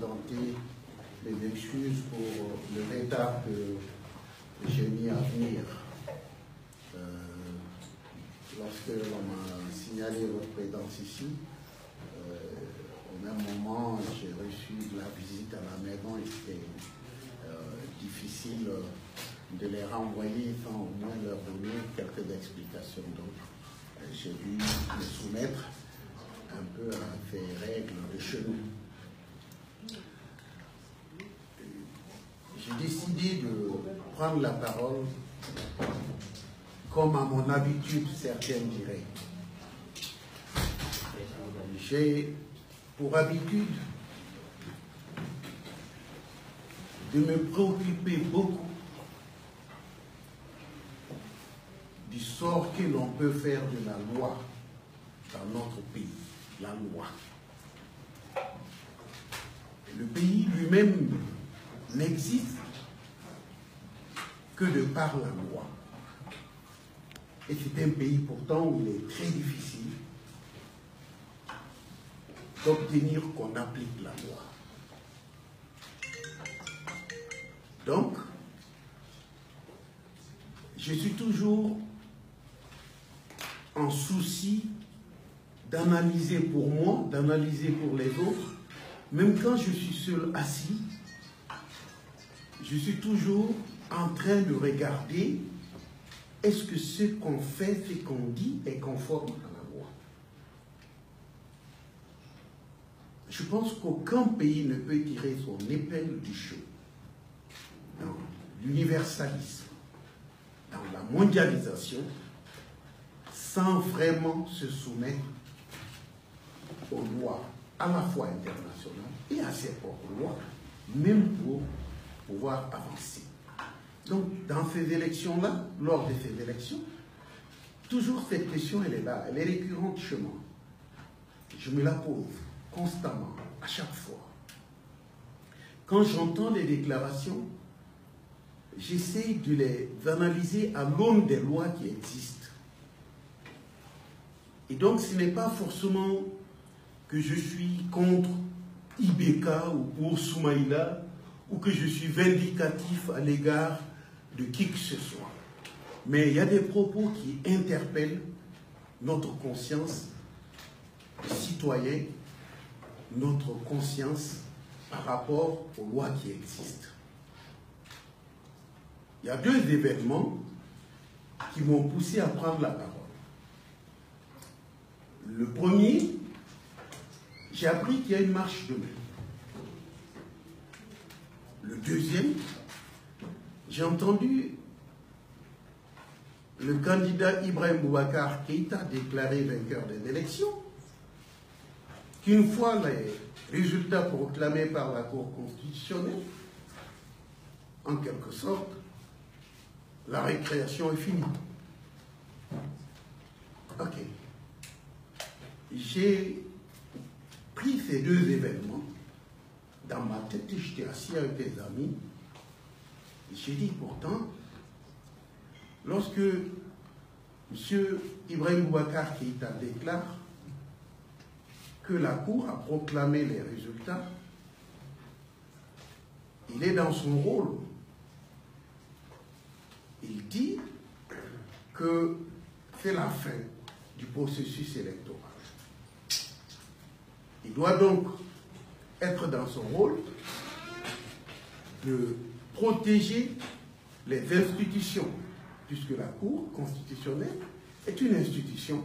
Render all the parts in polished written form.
présenter mes excuses pour le retard que j'ai mis à venir. Lorsque l'on m'a signalé votre présence ici, au même moment, j'ai reçu de la visite à la maison et c'était difficile de les renvoyer sans au moins leur donner quelques explications. Donc, j'ai dû me soumettre un peu à ces règles de chez nous. J'ai décidé de prendre la parole comme à mon habitude, certains diraient. J'ai pour habitude de me préoccuper beaucoup du sort que l'on peut faire de la loi dans notre pays, la loi. Le pays lui-même n'existe que de par la loi. Et c'est un pays pourtant où il est très difficile d'obtenir qu'on applique la loi. Donc, je suis toujours en souci d'analyser pour moi, d'analyser pour les autres. Même quand je suis seul assis, je suis toujours en train de regarder est-ce que ce qu'on fait, ce qu'on dit est conforme à la loi. Je pense qu'aucun pays ne peut tirer son épingle du jeu dans l'universalisme, dans la mondialisation, sans vraiment se soumettre aux lois à la fois internationales et à ses propres lois, même pour pouvoir avancer. Donc, dans ces élections-là, lors de ces élections, toujours cette question, elle est là, elle est récurrente chez moi. Je me la pose constamment, à chaque fois. Quand j'entends les déclarations, j'essaie de les analyser à l'aune des lois qui existent. Et donc, ce n'est pas forcément que je suis contre Ibeka ou pour Soumaïla, ou que je suis vindicatif à l'égard de qui que ce soit. Mais il y a des propos qui interpellent notre conscience citoyenne, notre conscience par rapport aux lois qui existent. Il y a deux événements qui m'ont poussé à prendre la parole. Le premier, j'ai appris qu'il y a une marche demain. Le deuxième, j'ai entendu le candidat Ibrahim Boubacar Keïta déclarer vainqueur des élections, qu'une fois les résultats proclamés par la Cour constitutionnelle, en quelque sorte, la récréation est finie. Ok. J'ai pris ces deux événements dans ma tête, j'étais assis avec des amis. J'ai dit pourtant, lorsque M. Ibrahim Boubacar Keïta déclare que la Cour a proclamé les résultats, il est dans son rôle. Il dit que c'est la fin du processus électoral. Il doit donc être dans son rôle de protéger les institutions, puisque la Cour constitutionnelle est une institution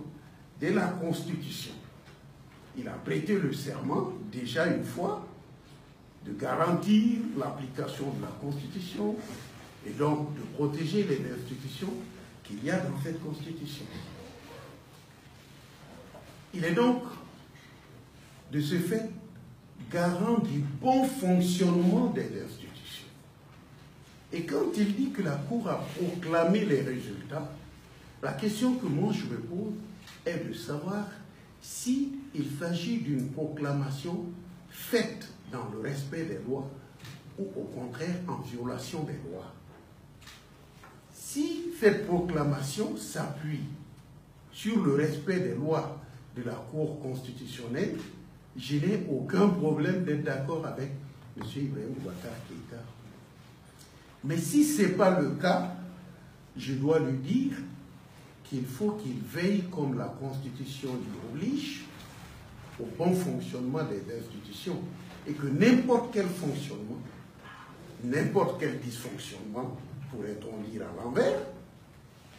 de la Constitution. Il a prêté le serment, déjà une fois, de garantir l'application de la Constitution et donc de protéger les institutions qu'il y a dans cette Constitution. Il est donc, de ce fait, garant du bon fonctionnement des institutions. Et quand il dit que la Cour a proclamé les résultats, la question que moi je me pose est de savoir s'il s'agit d'une proclamation faite dans le respect des lois ou au contraire en violation des lois. Si cette proclamation s'appuie sur le respect des lois de la Cour constitutionnelle, je n'ai aucun problème d'être d'accord avec M. Ibrahim Boubacar Keïta. Mais si ce n'est pas le cas, je dois lui dire qu'il faut qu'il veille, comme la Constitution lui oblige, au bon fonctionnement des institutions. Et que n'importe quel fonctionnement, n'importe quel dysfonctionnement, pourrait-on dire à l'envers,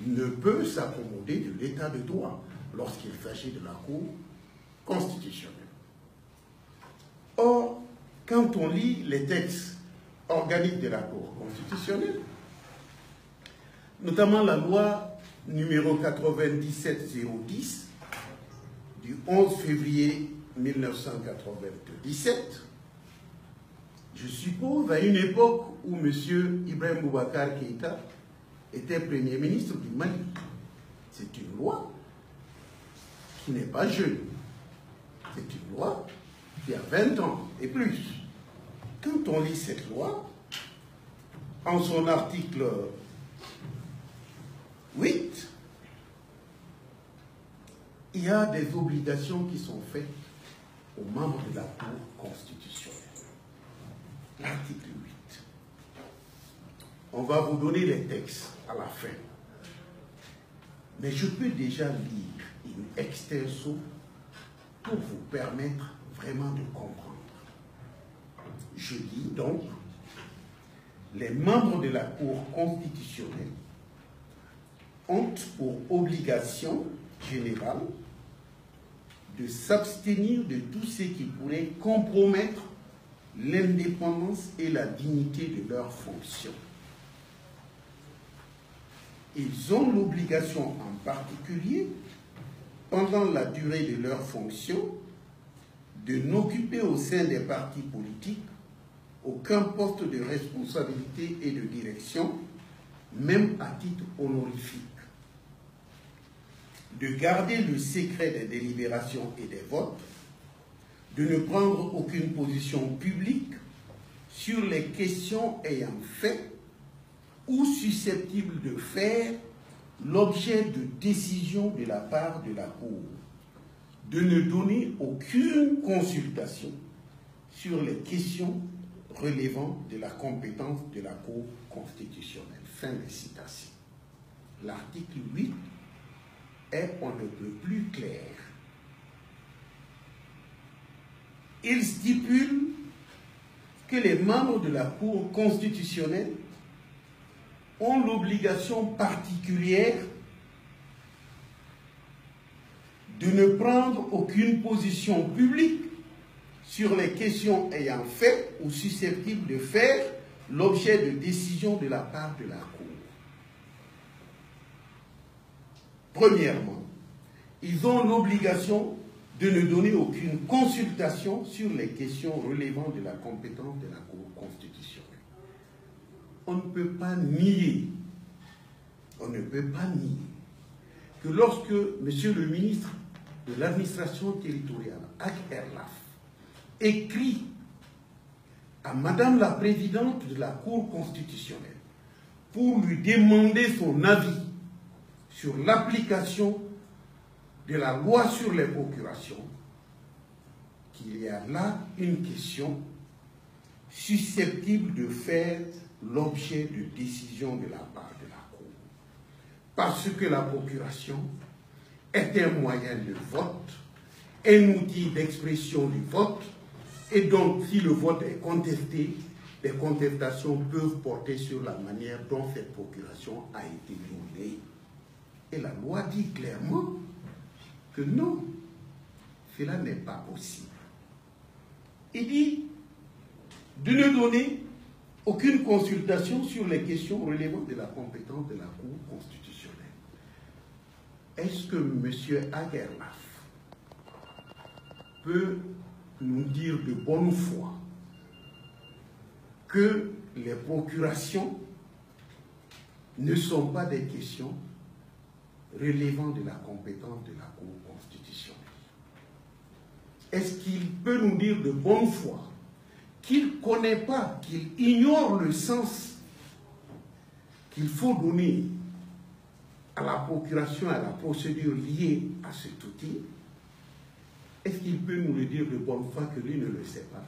ne peut s'accommoder de l'état de droit lorsqu'il s'agit de la Cour constitutionnelle. Or, quand on lit les textes organiques de la Cour constitutionnelle, notamment la loi numéro 97-010 du 11 février 1997, je suppose à une époque où M. Ibrahim Boubacar Keïta était Premier ministre du Mali. C'est une loi qui n'est pas jeune. C'est une loi qui a 20 ans et plus. Quand on lit cette loi, en son article 8, il y a des obligations qui sont faites aux membres de la Cour constitutionnelle. L'article 8. On va vous donner les textes à la fin. Mais je peux déjà lire in extenso pour vous permettre vraiment de comprendre. Je dis donc, les membres de la Cour constitutionnelle ont pour obligation générale de s'abstenir de tout ce qui pourrait compromettre l'indépendance et la dignité de leurs fonctions. Ils ont l'obligation en particulier, pendant la durée de leurs fonctions, de n'occuper au sein des partis politiques aucun poste de responsabilité et de direction, même à titre honorifique, de garder le secret des délibérations et des votes, de ne prendre aucune position publique sur les questions ayant fait ou susceptibles de faire l'objet de décisions de la part de la Cour, de ne donner aucune consultation sur les questions relevant de la compétence de la Cour constitutionnelle. Fin de citation. L'article 8 est on ne peut plus clair. Il stipule que les membres de la Cour constitutionnelle ont l'obligation particulière de ne prendre aucune position publique sur les questions ayant fait ou susceptibles de faire l'objet de décisions de la part de la Cour. Premièrement, ils ont l'obligation de ne donner aucune consultation sur les questions relevant de la compétence de la Cour constitutionnelle. On ne peut pas nier, que lorsque M. le ministre de l'administration territoriale, Ak Erlaf, écrit à Madame la Présidente de la Cour constitutionnelle pour lui demander son avis sur l'application de la loi sur les procurations, qu'il y a là une question susceptible de faire l'objet de décision de la part de la Cour. Parce que la procuration est un moyen de vote, un outil d'expression du vote, et donc si le vote est contesté, les contestations peuvent porter sur la manière dont cette procuration a été donnée. Et la loi dit clairement que non, cela n'est pas possible. Il dit de ne donner aucune consultation sur les questions relevant de la compétence de la Cour constitutionnelle. Est-ce que M. Aguerlaf peut nous dire de bonne foi que les procurations ne sont pas des questions relevant de la compétence de la Cour constitutionnelle? Est-ce qu'il peut nous dire de bonne foi qu'il ne connaît pas, qu'il ignore le sens qu'il faut donner à la procuration, à la procédure liée à cet outil? Est-ce qu'il peut nous le dire de bonne foi que lui ne le sait pas?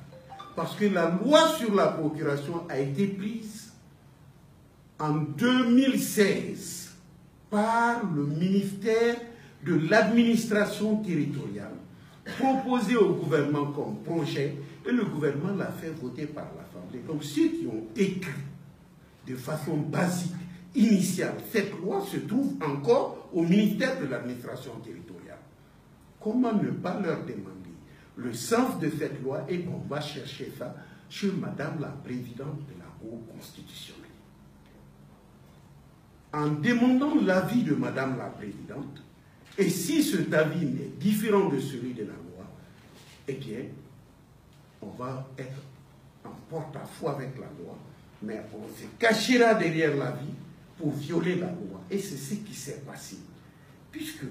Parce que la loi sur la procuration a été prise en 2016 par le ministère de l'administration territoriale, proposé au gouvernement comme projet, et le gouvernement l'a fait voter par l'Assemblée. Donc ceux qui ont écrit de façon basique, initiale, cette loi se trouve encore au ministère de l'administration territoriale. Comment ne pas leur demander le sens de cette loi et qu'on va chercher ça chez Madame la Présidente de la Cour constitutionnelle? En demandant l'avis de Madame la Présidente, et si cet avis est différent de celui de la loi, eh bien, on va être en porte-à-faux avec la loi, mais on se cachera derrière l'avis pour violer la loi. Et c'est ce qui s'est passé. Puisque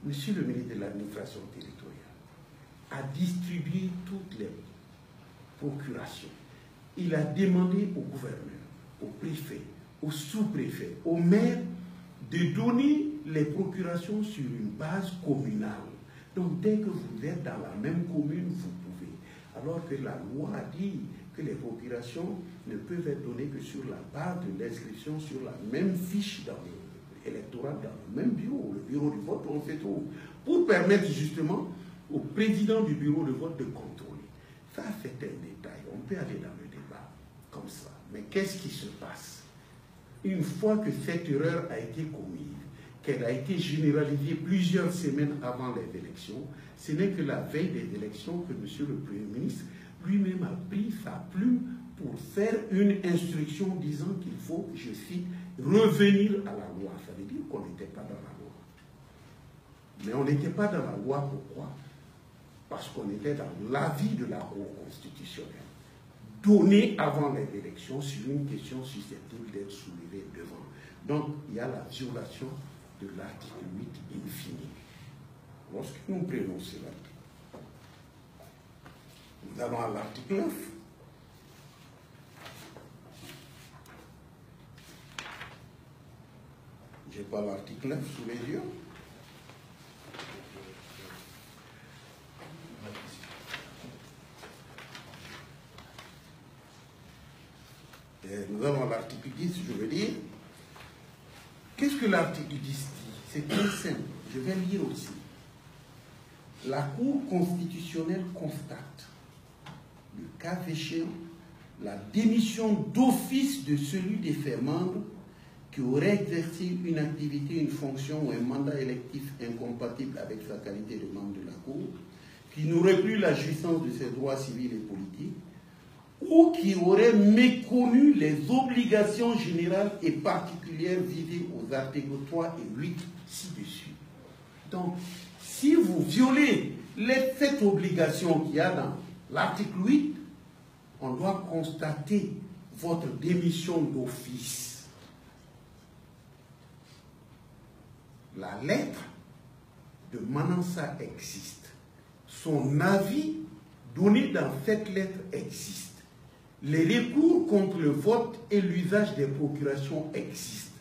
Monsieur le ministre de l'Administration territoriale a distribué toutes les procurations. Il a demandé au gouverneur, au préfet, au sous-préfet, au maire de donner les procurations sur une base communale. Donc dès que vous êtes dans la même commune, vous pouvez. Alors que la loi a dit que les procurations ne peuvent être données que sur la base de l'inscription sur la même fiche dans électorale, dans le même bureau, le bureau de vote où on se trouve, pour permettre justement au président du bureau de vote de contrôler. Ça, c'est un détail. On peut aller dans le débat comme ça. Mais qu'est-ce qui se passe? Une fois que cette erreur a été commise, qu'elle a été généralisée plusieurs semaines avant les élections, ce n'est que la veille des élections que M. le Premier ministre lui-même a pris sa plume pour faire une instruction disant qu'il faut, je cite, revenir à la loi. Ça veut dire qu'on n'était pas dans la loi. Mais on n'était pas dans la loi, pourquoi? Parce qu'on était dans l'avis de la Cour constitutionnelle, donné avant les élections sur une question susceptible d'être soulevée devant. Donc, il y a la violation de l'article 8 infini. Lorsque nous prenons cela, nous allons à l'article 9. Je n'ai pas l'article 9 sous les yeux. Et nous avons l'article 10, je veux dire. Qu'est-ce que l'article 10 dit? C'est très simple. Je vais lire aussi. La Cour constitutionnelle constate, le cas échéant, la démission d'office de celui des faits membres qui aurait exercé une activité, une fonction ou un mandat électif incompatible avec sa qualité de membre de la Cour, qui n'aurait plus la jouissance de ses droits civils et politiques, ou qui aurait méconnu les obligations générales et particulières visées aux articles 3 et 8 ci-dessus. Donc, si vous violez cette obligation qu'il y a dans l'article 8, on doit constater votre démission d'office. La lettre de Manansa existe. Son avis donné dans cette lettre existe. Les recours contre le vote et l'usage des procurations existent.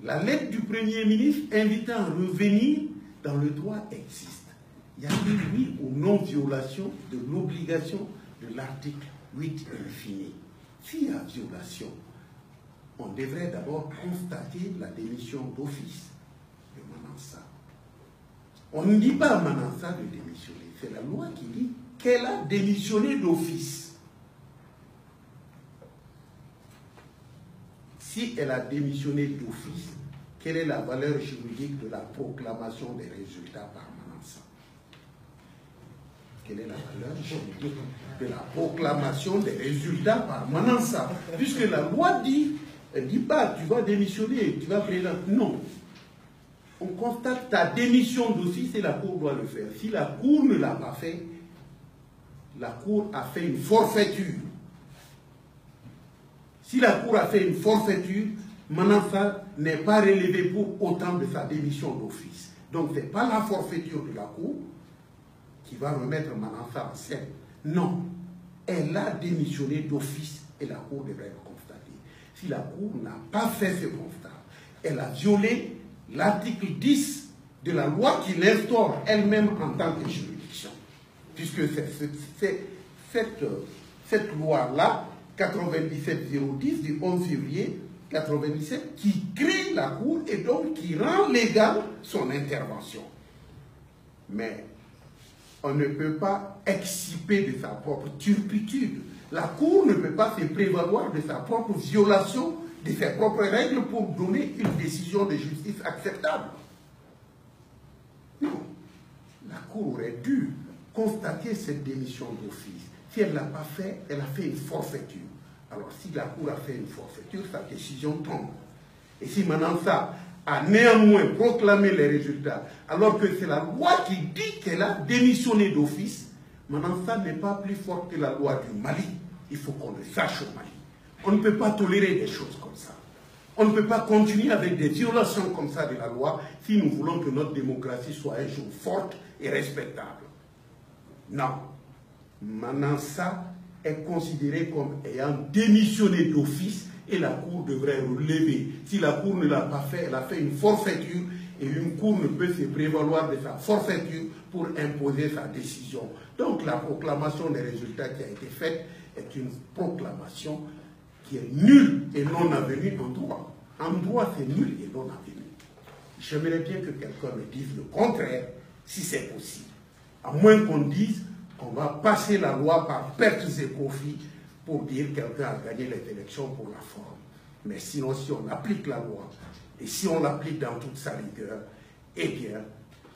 La lettre du Premier ministre invitant à revenir dans le droit existe. Il y a eu oui ou non-violation de l'obligation de l'article 8 infini. S'il y a violation, on devrait d'abord constater la démission d'office de Manansa. On ne dit pas à Manansa de démissionner. C'est la loi qui dit qu'elle a démissionné d'office. Si elle a démissionné d'office, quelle est la valeur juridique de la proclamation des résultats par Manansa? Quelle est la valeur juridique de la proclamation des résultats par Manansa? Puisque la loi dit, elle ne dit pas tu vas démissionner, tu vas présenter. Non. On constate ta démission d'office et la Cour doit le faire. Si la Cour ne l'a pas fait, la Cour a fait une forfaiture. Si la Cour a fait une forfaiture, Manansa n'est pas relevé pour autant de sa démission d'office. Donc, ce n'est pas la forfaiture de la Cour qui va remettre Manansa en scène. Non. Elle a démissionné d'office et la Cour devrait le constater. Si la Cour n'a pas fait ce constat, elle a violé l'article 10 de la loi qui l'instaure elle-même en tant que juridiction. Puisque c'est cette loi-là, 97-010 du 11 février 97, qui crée la Cour et donc qui rend légale son intervention. Mais on ne peut pas exciper de sa propre turpitude. La Cour ne peut pas se prévaloir de sa propre violation de ses propres règles pour donner une décision de justice acceptable. Non. La Cour aurait dû constater cette démission d'office. Si elle ne l'a pas fait, elle a fait une forfaiture. Alors si la Cour a fait une forfaiture, sa décision tombe. Et si maintenant ça a néanmoins proclamé les résultats, alors que c'est la loi qui dit qu'elle a démissionné d'office, maintenant ça n'est pas plus fort que la loi du Mali. Il faut qu'on le sache au Mali. On ne peut pas tolérer des choses comme ça. On ne peut pas continuer avec des violations comme ça de la loi si nous voulons que notre démocratie soit un jour forte et respectable. Non. Maintenant, ça est considéré comme ayant démissionné d'office et la Cour devrait relever. Si la Cour ne l'a pas fait, elle a fait une forfaiture et une Cour ne peut se prévaloir de sa forfaiture pour imposer sa décision. Donc la proclamation des résultats qui a été faite est une proclamation qui est nulle et non avenue en droit. En droit, c'est nul et non avenu. J'aimerais bien que quelqu'un me dise le contraire, si c'est possible. À moins qu'on dise qu'on va passer la loi par pertes et profits pour dire que quelqu'un a gagné les élections pour la forme. Mais sinon, si on applique la loi, et si on l'applique dans toute sa rigueur, eh bien,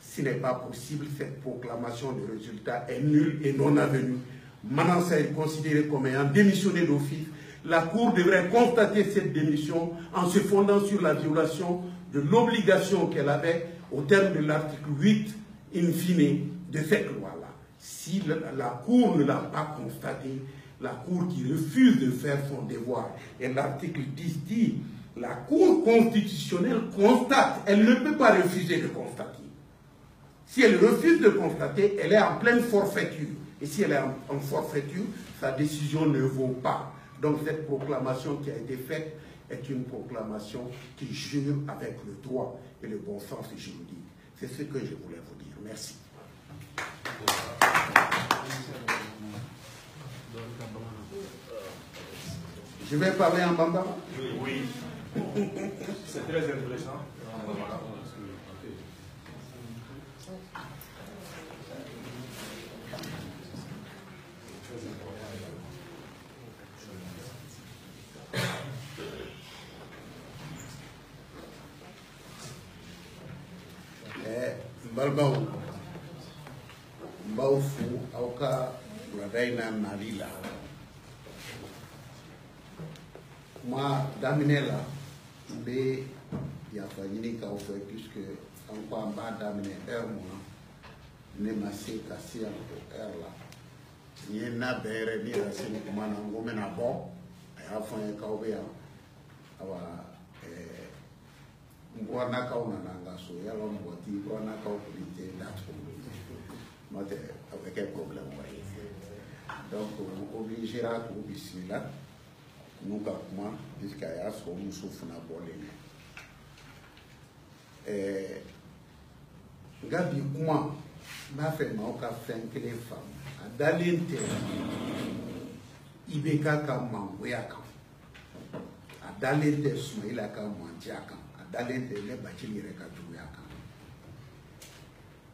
ce n'est pas possible, cette proclamation de résultat est nulle et non avenue. Maintenant, ça est considéré comme ayant démissionné d'office. La Cour devrait constater cette démission en se fondant sur la violation de l'obligation qu'elle avait au terme de l'article 8, in fine, de cette loi-là. Si la Cour ne l'a pas constaté, la Cour qui refuse de faire son devoir, et l'article 10 dit, la Cour constitutionnelle constate, elle ne peut pas refuser de constater. Si elle refuse de constater, elle est en pleine forfaiture. Et si elle est en forfaiture, sa décision ne vaut pas. Donc cette proclamation qui a été faite est une proclamation qui jure avec le droit et le bon sens juridique. C'est ce que je voulais vous dire. Merci. Je vais parler en bambara. Oui. C'est très intéressant. Balbaou Mbaufu Auka Radaina Nalila Moi Daminela B Yafanyini Kaufe puisque encore en bas d'amener moi ne m'a cassé en air là ni na bere ni rasini kumana ngome na bo ayafanya kaube awa Mwana kauna nanga so yalo mwati mwana kau kulite datu mate avec un problème donc on obligera to bismillah nuka kuma jusqu'à yaso musufu na bolene ngabi kuma ma fait mauka fenkele femme adalente ibeka kama ngoyaka adalente sumaila kama mwanjaka dalente le bâti yɛrɛ ka juguya kan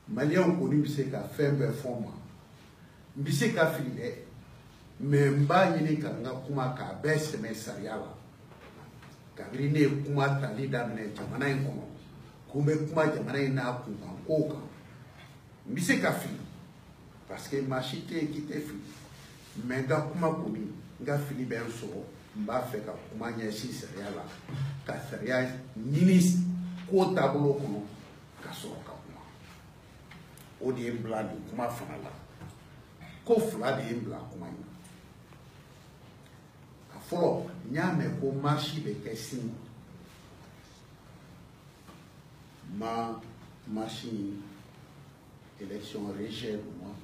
maliyɛnw kɔni bɛ se ka fɛn bɛɛ fɔ n ma n bɛ se ka fili dɛ mais n b'a ɲini ka n ka kuma k'a bɛɛ sɛmɛ sariya la kabini ne ye kuma tali daminɛ jamana in kɔnɔ ko n bɛ kuma jamana in n'a kunkan kow kan n bɛ se ka fili parce que maa si tɛ yen k'i tɛ fili mais n ka kuma kɔni n ka fili bɛ n sɔrɔ n b'a fɛ ka kuma ɲɛsin sariya la ka sariya ɲini ko taabolo kɔnɔ ka sɔrɔ ka kuma o de ye n bila nin kuma fana la ko fila de ye n bila kuma in na a fɔlɔ n y'a mɛn ko marche bɛ kɛ sini ma marche in élection région ma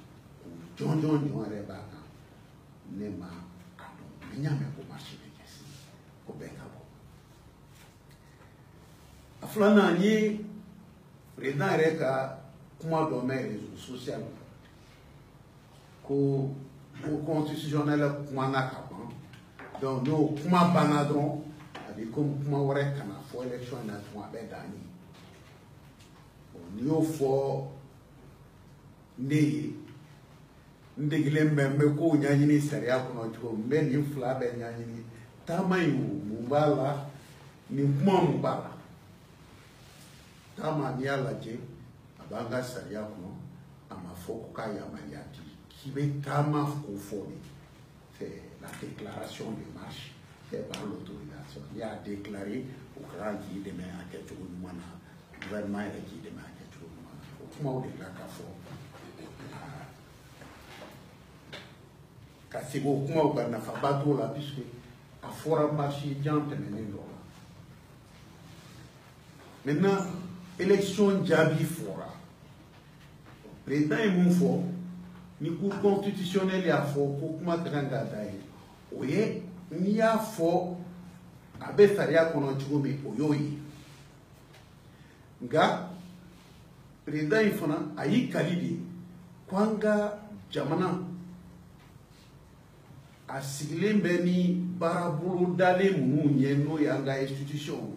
o jɔn yɛrɛ b'a kan ne ma a dɔn n y'a mɛn ko marche bɛ kɛ sini ko bɛn ka bɔ a filanan ye président yɛrɛ ka kuma dɔ mɛn réseau social ko constitutionnel kuma na ka ban donc n'o kuma banna dɔrɔn a bɛ komi kuma wɛrɛ kana fɔ élection in na tun a bɛ dan ye n'i y'o fɔ ne ye n degilen bɛ n bɛ kow ɲɛɲini sariya kɔnɔ cogo n bɛ nin fila bɛɛ ɲɛɲini taama in mun b'a la nin kuma mun b'a la taama n'i y'a lajɛ a b'an ka sariya kɔnɔ a ma fɔ ko k'a yamaruya di k'i bɛ taama ko fɔ de c'est la déclaration de marche c'est par l'autorisation n'i y'a déclaré o kɛra k'i dɛmɛ a kɛcogo ɲuman na gouvernement yɛrɛ k'i dɛmɛ a kɛcogo ɲuman na o kumaw de la ka fɔ ka segin o kumaw kan nafaba t'o la puisque a fɔra marche jan tɛmɛnen dɔ la maintenant élection jaabi fɔra président ye mun fɔ ni cour constitutionnelle y'a fɔ ko kuma ka kan ka da ye o ye n'i y'a fɔ a bɛ sariya kɔnɔ cogo min o y'o ye nka président in fana a y'i kali de ko an ka jamana a sigilen bɛ ni baarabolo dalen minnu ɲɛ n'o ye an ka institution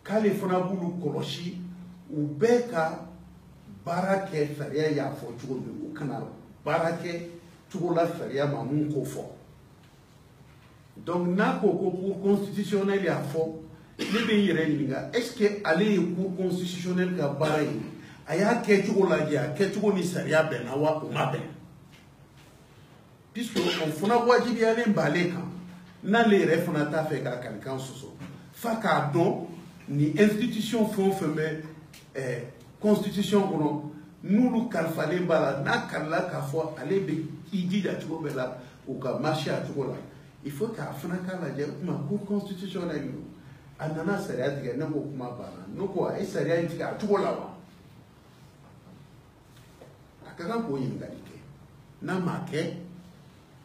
k'ale fana b'olu kɔlɔsi u bɛɛ ka baara kɛ sariya y'a fɔ cogo min u kana baara kɛ cogo la sariya ma mun k'o fɔ donc n'a ko ko cour constitutionnelle y'a fɔ ne bɛ n yɛrɛ ɲininka est ce que ale ye cour constitutionnelle ka baara ye a y'a kɛcogo lajɛ a kɛcogo ni sariya bɛnna wa o ma bɛn puisque o fana wajibiyalen b'ale kan n'ale yɛrɛ fana t'a fɛ k'a kalikan sɔsɔ f'a k'a dɔn ni institution fɛn o fɛn bɛ constitution kɔnɔ n'olu kalifalen b'a la n'a kalila k'a fɔ ale bɛ i jija cogo bɛɛ la u ka marché a cogo la il faut k'a fana k'a lajɛ o tuma cour constitutionnelle a nana sariya tigɛ ne ko kuma banna ne ko a ye sariya in tigɛ a cogo la wa a ka kan k'o ɲininkali kɛ n'a ma kɛ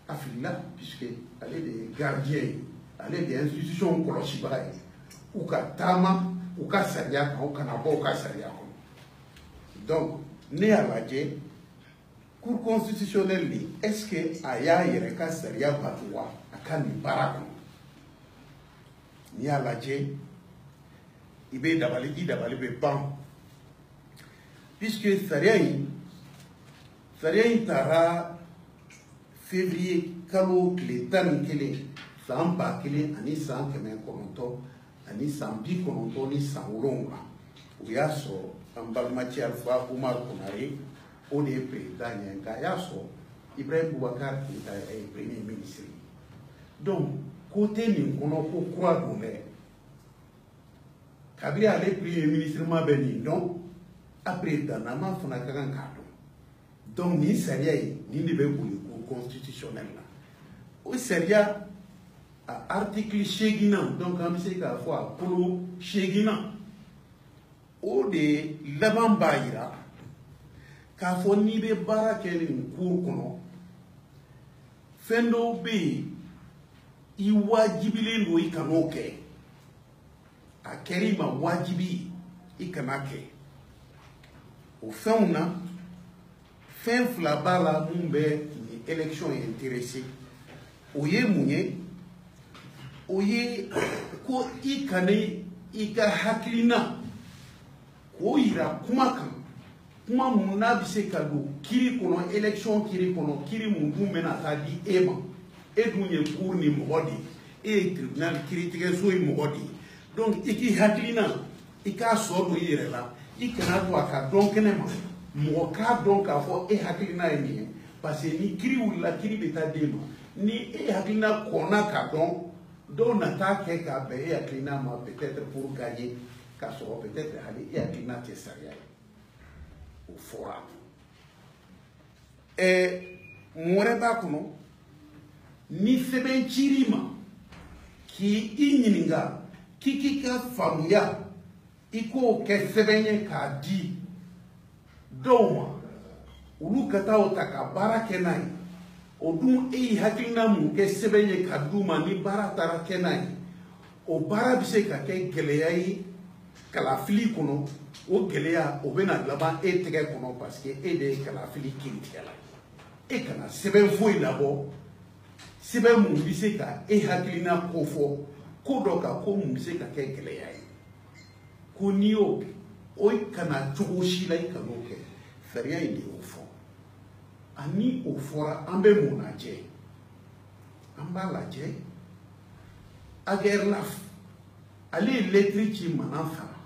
a filila puisque ale de ye gardien ye ale de ye institution kɔlɔsibaga ye u ka taama u ka sariya kan u kana bɔ u ka sariya kɔnɔ donc ne y'a lajɛ cour constitutionnelle de est ce que a y'a yɛrɛ ka sariya bato wa a ka nin baara kɔnɔ n'i y'a lajɛ i bɛ dabali i dabali bɛ ban puisque sariya in taara février kalo tile 11 san 1000 ani san 900 ani san 90 ni san 7 o y'a sɔrɔ an balimakɛ Alifa Umaru Konare o de ye président ye nka a y'a sɔrɔ Ibrahim Boubacar Keïta ye premier ministre ye donc côté nin kɔnɔ ko kura don dɛ kabiri ale premier ministre ma bɛ nin dɔn a présidentama fana ka kan k'a dɔn donc nin sariya ye nin de bɛ boli cour constitutionnelle la o sariya a article 8 donc an bɛ se k'a fɔ a kolo 8 o de laban b'a yira k'a fɔ n'i bɛ baara kɛ nin cour kɔnɔ fɛn dɔw bɛ yen i wajibilen don i kan'o kɛ a kɛra i ma wajibi i kana kɛ o fɛnw na fɛn fila b'a la mun bɛ nin élection intéressé o ye mun ye o ye ko i kana i ka hakilina k'o yira kuma kan kuma mun n'a bɛ se ka don kiri kɔnɔ élection kiri kɔnɔ kiri mun dun bɛna taa di e ma e dun ye cour ni mɔgɔ de ye e ye tribunal kiiritigɛso ye mɔgɔ de ye donc i k'i hakilina i k'a sɔ don i yɛrɛ la i kana to a ka dɔn kɛnɛ ma mɔgɔ k'a dɔn k'a fɔ e hakilina ye nin ye parce que ni kiri wulila kiri bɛ taa d'e ma ni e hakilina kɔnna ka dɔn dɔw na taa kɛ k'a bɛn e hakilina ma peut-être pour gagner k'a sɔrɔ peut-être hali e hakilina tɛ sariya ye o fɔra mun wɛrɛ b'a kɔnɔ ni sɛbɛn cir'i ma k'i ɲininka k'i ka faamuya i k'o kɛ sɛbɛn ye k'a di dɔw ma olu ka taa o ta ka baara kɛ n'a ye o dun e ye hakilina mun kɛ sɛbɛn ye ka d'u ma ni baara taara kɛ n'a ye o baara bɛ se ka kɛ gɛlɛya ye kalafili kɔnɔ o gɛlɛya o bɛna laban e tɛgɛ kɔnɔ parce que e de ye kalafili kiiritigɛ la e kana sɛbɛn foyi labɔ sɛbɛn mun bɛ se ka e hakilina kofɔ ko dɔ kan ko mun bɛ se ka kɛ gɛlɛya ye ko n'i y'o o kana cogo si la i kan'o kɛ sariya in de y'o fɔ ani o fɔra an bɛ mun lajɛ an b'a lajɛ Aguerlaf ale ye lɛtiri ci Manan fara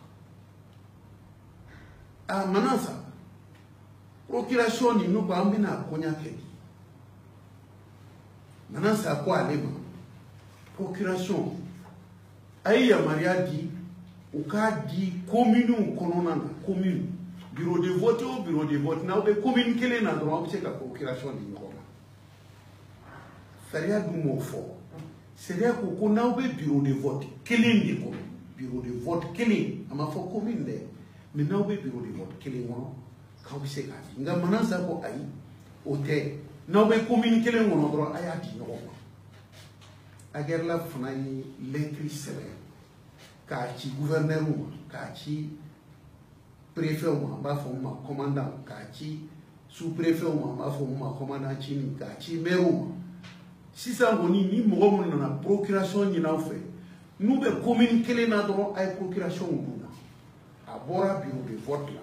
a Manan sa procuration ni n'u ko an bɛna kɔɲa kɛ Manan sa ko ale ma procuration a ye yamaruya di u k'a di commune kɔnɔna na commune bureau de vote o bureau de vote n'aw bɛ commune kelen na dɔrɔn aw bɛ se ka procuration di ɲɔgɔn ma sariya dun m'o fɔ sariya ko n'aw bɛ bureau de vote kelen de kɔnɔ bureau de vote kelen a ma fɔ commune dɛ mais n'aw bɛ bureau de vote kelen kɔnɔ k'aw bɛ se k'a di nka Manan sa ko ayi o tɛ n'aw bɛ commune kelen kɔnɔ dɔrɔn a y'a di ɲɔgɔn ma Aguerlaf fana ye lɛtiri sɛbɛn k'a ci gouverneur ma k'a ci préfet ma an b'a fɔ min ma commandant k'a ci sous préfet ma an b'a fɔ min ma commandant Cini k'a ci maire ma sisan kɔni ni mɔgɔ minnu nana procuration ɲini aw fɛ n'u bɛ commune kelen na dɔrɔn a ye procuration d'u ma a bɔra bureau de vote la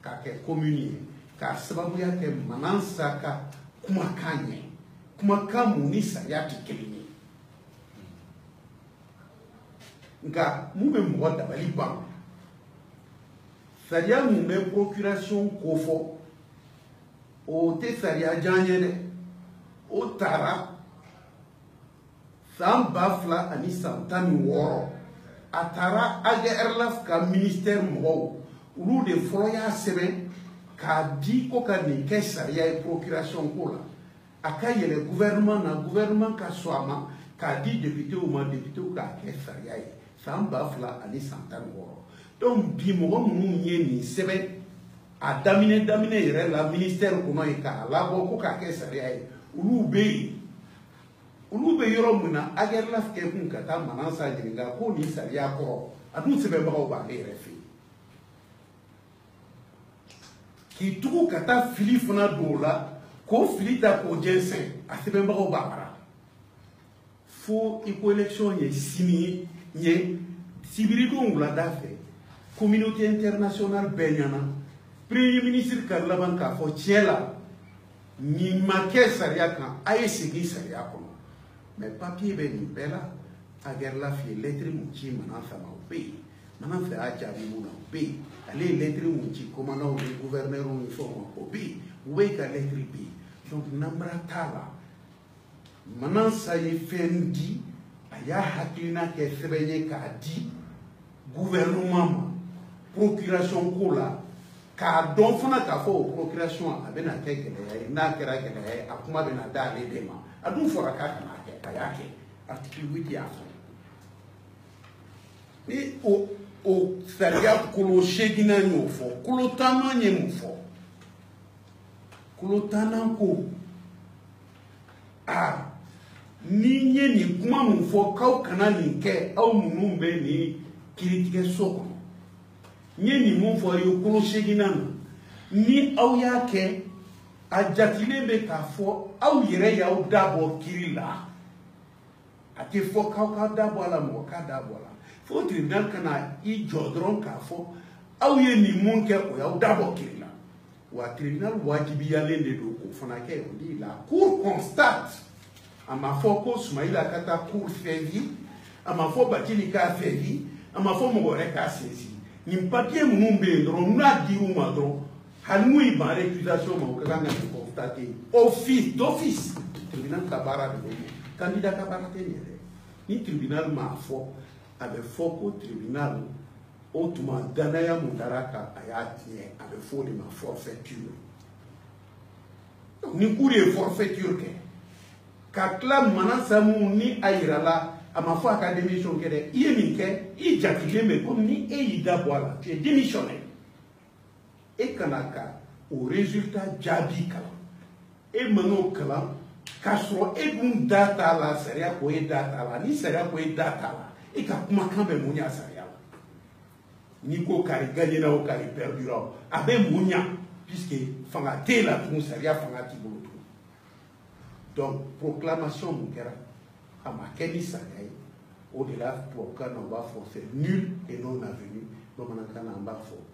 k'a kɛ commune ye k'a sababuya kɛ Manan sa ka kumakan ye kumakan mun ni sariya tɛ kelen ye nka mun bɛ mɔgɔ dabali ban sariya mun bɛ procuration kofɔ o tɛ sariya jan ye dɛ o taara san 2016 a taara Aguerlaf ka ministère mɔgɔw olu de fɔlɔ y'a sɛbɛn k'a di ko ka nin kɛ sariya ye procuration ko la a ka yɛlɛ gouvernement na gouvernement ka sɔn a ma k'a di députéw ma députéw k'a kɛ sariya ye san 2016 donc bi mɔgɔ minnu ye nin sɛbɛn a daminɛ yɛrɛ la ministère kɔnɔ ye k'a labɔ ko k'a kɛ sariya ye olu bɛ yen olu bɛ yɔrɔ min na Aguerlaf kɛ kun ka taa Manan sa ɲininka ko nin sariya kɔrɔ a dun sɛbɛnbagaw b'ale yɛrɛ fɛ yen k'i tugu ka taa fili fana don o la k'o fili ta k'o jɛnsɛn a sɛbɛnbagaw b'a mara fo i ko élection ye sini ye sibiridon wulada fɛ communauté internationale bɛɛ ɲɛna premier ministre ka laban k'a fɔ tiɲɛ la nin ma kɛ sariya kan a ye segin sariya kɔnɔ mais papier bɛ nin bɛɛ la Aguerlaf ye lɛtiri mun ci Manan fɛ ma o bɛ yen Manan fɛ y'a jaabi mun na o bɛ yen ale ye lɛtiri mun ci commandant ni gouverneur ni fɛnw ma o bɛ yen u bɛ ka lɛtiri bɛ yen donc namara t'a la Manan sa ye fɛn di a y'a hakilina kɛ sɛbɛn ye k'a di gouvernement ma procuration ko la k'a dɔn fana k'a fɔ o procuration a bɛna kɛ gɛlɛya ye n'a kɛra gɛlɛya ye a kuma bɛna d'ale de ma a dun fɔra k'a kana kɛ a y'a kɛ article 8 y'a fɔ ni o sariya kolo 8 y'o fɔ kolo 10 ye mun fɔ kolo 10 ko ni ye nin kuma mun fɔ k'aw kana nin kɛ aw minnu bɛ nin kiiritigɛ so kɔnɔ n ye nin mun fɔ ye kolo 8 na ni aw y'a kɛ a jatilen bɛ k'a fɔ aw yɛrɛ y'aw dabɔ kiiri la a tɛ fɔ k'aw ka dabɔ a la mɔgɔ k'a dabɔ a la fo tribunal kana i jɔ dɔrɔn k'a fɔ aw ye nin mun kɛ o y'aw dabɔ kiiri la wa tribunal wajibiyalen de don k'o fana kɛ o de la cour constate a ma fɔ ko Sumayila ka taa cour fɛnzi a ma fɔ Bacili k'a fɛnzi a ma fɔ mɔgɔ wɛrɛ k'a sinsin nin papier minnu bɛ yen dɔrɔn n'a dir'u ma dɔrɔn hali n'u y'i ban récusation ma o ka kan ka nin constater d'office tribunal ka baara de b'o ye candidat ka baara tɛ nin ye dɛ ni tribunal m'a fɔ a bɛ fɔ ko tribunal o tuma danaya mun dara kan a y'a tiɲɛ a bɛ fɔ o de ma forfaiture ni cour ye forfaiture kɛ ka tila Manan sa mun ni a yirala a ma fɔ a ka démission kɛ dɛ i ye nin kɛ i jatilen bɛ komi ni e y'i da bɔ a la tu es démissionnaire e kana ka o résultat jaabi kalan e man'o kalan k'a sɔrɔ e dun da t'a la sariya ko e da t'a la ni sariya ko e da t'a la e ka kumakan bɛ mun y'a sariya la Nico Kari gagné na Kari perdura. Avec Mounia, puisque Fangate la Troussaria Fangati Boloto. Donc, proclamation Moukera, à Makeni Sagaï, au-delà, pour qu'on en va forcer nul et non avenu, donc on a un bas fort.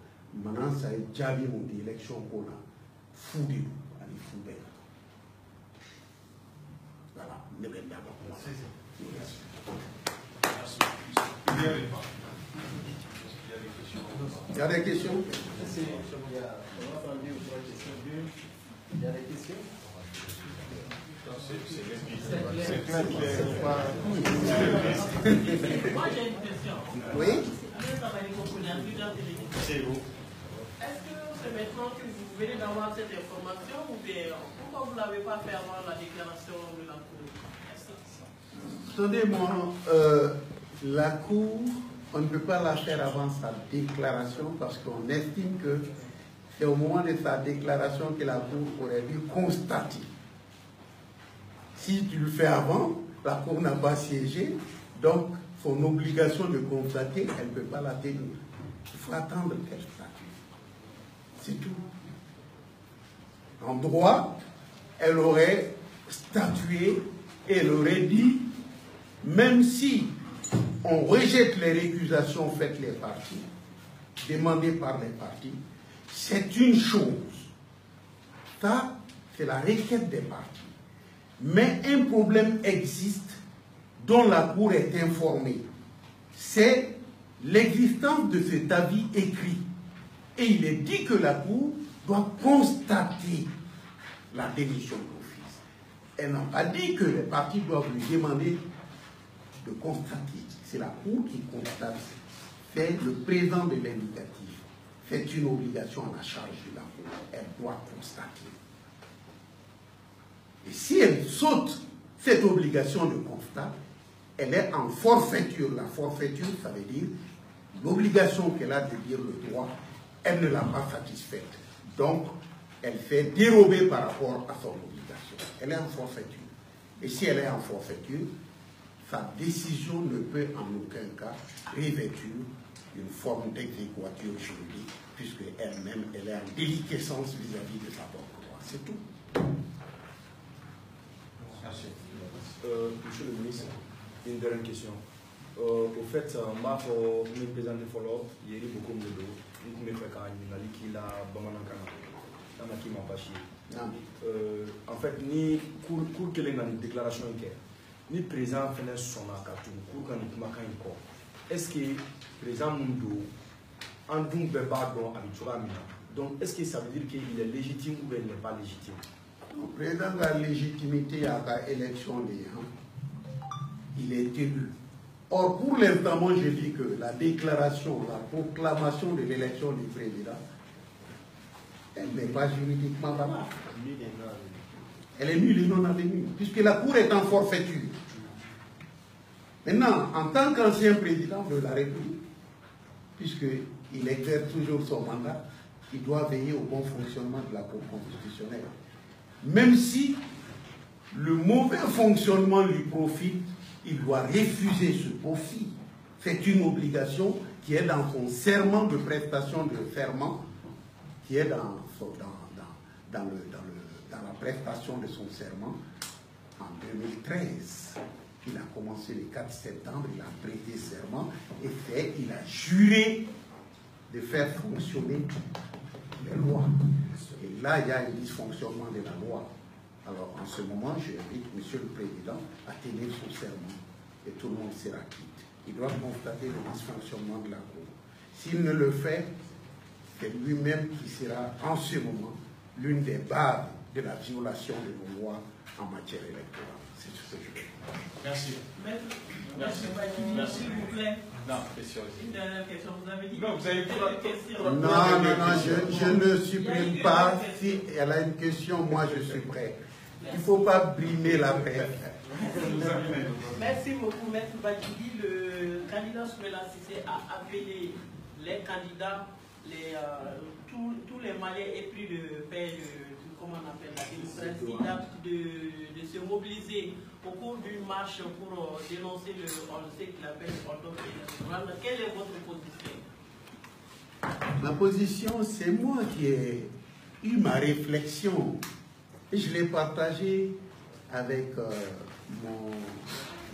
Maintenant, ça est Djabi mon élection qu'on a. Foudé, allez, foudé. Voilà, ne vais pas commencer. Il y a des questions? Il y a des questions? Moi j'ai une question. Oui? C'est vous. Est-ce que c'est maintenant que vous venez d'avoir cette information ou bien pourquoi vous ne l'avez pas fait avant la déclaration de la Cour? Attendez-moi, la Cour, on ne peut pas la faire avant sa déclaration parce qu'on estime que c'est au moment de sa déclaration que la Cour aurait dû constater. Si tu le fais avant, la Cour n'a pas siégé, donc son obligation de constater, elle ne peut pas la tenir. Il faut attendre qu'elle statue. C'est tout. En droit, elle aurait statué et elle aurait dit, même si on rejette les récusations faites les partis, demandées par les partis, c'est une chose. Ça, c'est la requête des partis. Mais un problème existe dont la Cour est informée. C'est l'existence de cet avis écrit. Et il est dit que la Cour doit constater la démission d'office. Elle n'a pas dit que les partis doivent lui demander de constater. C'est la Cour qui constate. C'est le présent de l'indicatif. C'est une obligation à la charge de la Cour. Elle doit constater. Et si elle saute cette obligation de constat, elle est en forfaiture. La forfaiture, ça veut dire l'obligation qu'elle a de dire le droit, elle ne l'a pas satisfaite. Donc, elle fait dérober par rapport à son obligation. Elle est en forfaiture. Et si elle est en forfaiture, sa décision ne peut en aucun cas revêtir une forme d'exéquatur juridique, puisque elle-même, elle est en déliquescence vis-à-vis de sa propre droit. C'est tout. Merci. Monsieur le ministre, une dernière question. Au fait, moi, pour me présenter pour l'ordre, il y a eu beaucoup de choses. Je me fais quand même qu'il a en fait, ni cours que les déclarations ni présent fait son cartoon, cours quand il est-ce que présent mundo en donc bebado habituellement. Donc, est-ce que ça veut dire qu'il est légitime ou il n'est pas légitime? Le président de la légitimité à l'élection, il est élu. Or, pour l'instant, moi, je dis que la déclaration, la proclamation de l'élection du président, elle n'est pas juridiquement valable. Elle est nulle et non avenue, puisque la Cour est en forfaiture. Maintenant, en tant qu'ancien président de la République, puisqu'il exerce toujours son mandat, il doit veiller au bon fonctionnement de la Cour constitutionnelle. Même si le mauvais fonctionnement lui profite, il doit refuser ce profit. C'est une obligation qui est dans son serment de prestation de serment, qui est dans la prestation de son serment en 2013. Il a commencé le 4 septembre, il a prêté serment et il a juré de faire fonctionner les lois. Et là, il y a un dysfonctionnement de la loi. Alors, en ce moment, j'invite M. le Président à tenir son serment et tout le monde sera quitte. Il doit constater le dysfonctionnement de la Cour. S'il ne le fait, c'est lui-même qui sera en ce moment l'une des bases de la violation de nos lois en matière électorale. C'est ce que je veux dire. Merci. Merci, s'il vous plaît. Non, une dernière question. Vous avez dit. Non, vous avez dit non, je ne supprime pas. Si elle a une question, moi je suis prêt. Il ne faut pas brimer la paix. Merci beaucoup, Maître Badjili. Le candidat Soumaïla Cissé a appelé les candidats, tous les Maliens épris de faire comment on appelle la démocratie, de se mobiliser au cours d'une marche pour dénoncer on sait qu'il appelle le ordre électoral. Quelle est votre position? Ma position, c'est moi qui ai eu ma réflexion. Et je l'ai partagée avec mon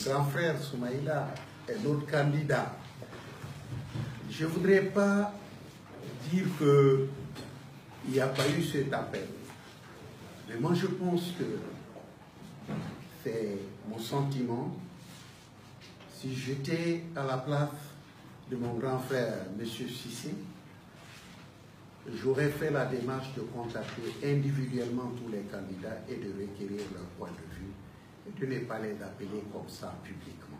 grand frère Soumaïla et l'autre candidat. Je ne voudrais pas dire qu'il n'y a pas eu cet appel. Mais moi, je pense que c'est mon sentiment. Si j'étais à la place de mon grand frère, M. Cissé, j'aurais fait la démarche de contacter individuellement tous les candidats et de requérir leur point de vue et de ne pas les appeler comme ça publiquement.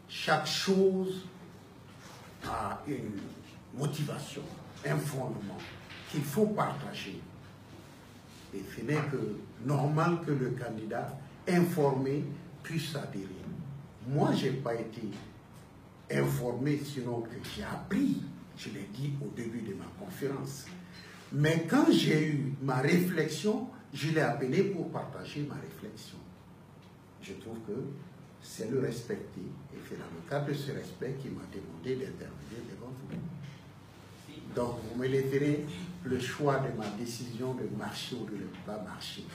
Chaque chose a une motivation, un fondement qu'il faut partager. Et ce n'est que normal que le candidat informé puisse adhérer. Moi, je n'ai pas été informé, sinon que j'ai appris, je l'ai dit au début de ma conférence. Mais quand j'ai eu ma réflexion, je l'ai appelé pour partager ma réflexion. Je trouve que c'est le respecter. Et c'est dans le cadre de ce respect qu'il m'a demandé d'intervenir devant vous. Donc, vous me laisserez le choix de ma décision de marcher ou de ne pas marcher.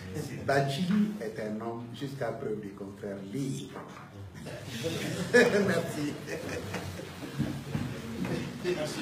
Badjili est un homme, jusqu'à preuve du contraire, libre. Merci. Merci.